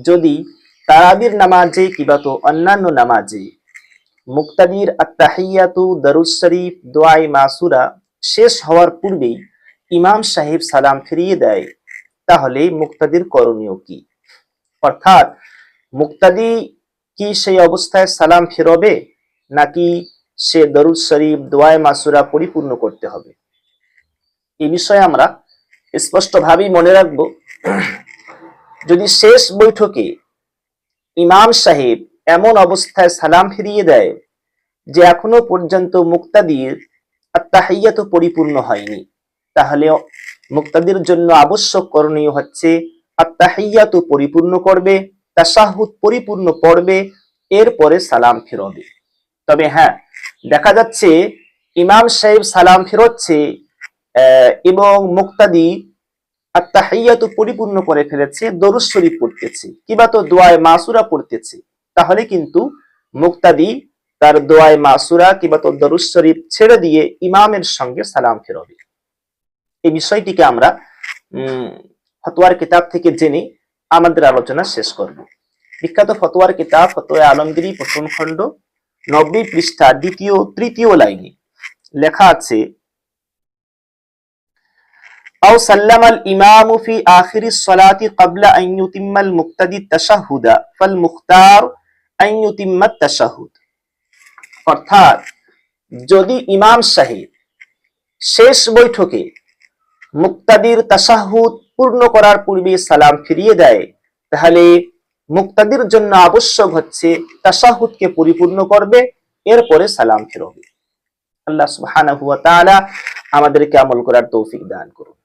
যদি তারাবির নামাজে কিবা তো অন্যান্য নামাজে মুক্তাদির আত্তাহিয়াতু দরুদ শরীফ দোয়ায়ে মাসুরা শেষ হওয়ার পূর্বেই ইমাম সাহেব সালাম ফিরিয়ে দেয়, তাহলে মুক্তাদির করণীয় কি? অর্থাৎ মুক্তাদি কি সেই অবস্থায় সালাম ফিরবে, নাকি সে দরুদ শরীফ দোয়ায়ে মাসুরা পরিপূর্ণ করতে হবে? এই বিষয়ে আমরা স্পষ্টভাবেই মনে রাখবো, যদি শেষ বৈঠকে ইমাম সাহেব এমন অবস্থায় সালাম ফিরিয়ে দেয় যে এখনো পর্যন্ত মুক্তাদির আত্তাহিয়াত পরিপূর্ণ হয়নি, তাহলে মুক্তাদির জন্য আবশ্যক করণীয় হচ্ছে আত্তাহিয়াত পরিপূর্ণ করবে, তাশাহুদ পরিপূর্ণ পড়বে, এরপরে সালাম ফিরবে। তবে হ্যাঁ, দেখা যাচ্ছে ইমাম সাহেব সালাম ফিরচ্ছে এবং মুক্তাদি আত্তাহিয়াতু পরিপূর্ণ করে ফেলেছে, দরুদ শরীফ পড়তেছে কিবা তো দোয়ায়ে মাসুরা পড়তেছে, তাহলে কিন্তু মুক্তাদি তার দোয়ায়ে মাসুরা কিবা তো দরুদ শরীফ ছেড়ে দিয়ে ইমামের সঙ্গে সালাম ফিরবে। এই বিষয়টিকে আমরা ফতোয়ার কিতাব থেকে জেনে আমাদের আলোচনা শেষ করব। বিখ্যাত ফতোয়ার কিতাব ফতোয়া আলমগীরি প্রথম খণ্ড 90 পৃষ্ঠা তৃতীয় লাইনে লেখা আছে, أو سلم الإمام في آخر الصلاة قبل أن يتم المقتدي التشهد فالمختار أن يتم التشهد। অর্থাৎ যদি ইমাম সাহেব শেষ বৈঠকে মুক্তাদির তাশাহুদ পূর্ণ করার পূর্বে সালাম ফিরিয়ে দেয়, তাহলে মুক্তাদির জন্য আবশ্যক হচ্ছে তাশাহুদকে পরিপূর্ণ করবে, এরপরে সালাম ফিরবে। আল্লাহ সুবহানাহু ওয়া তাআলা আমাদেরকে আমল করার তৌফিক দান করুন।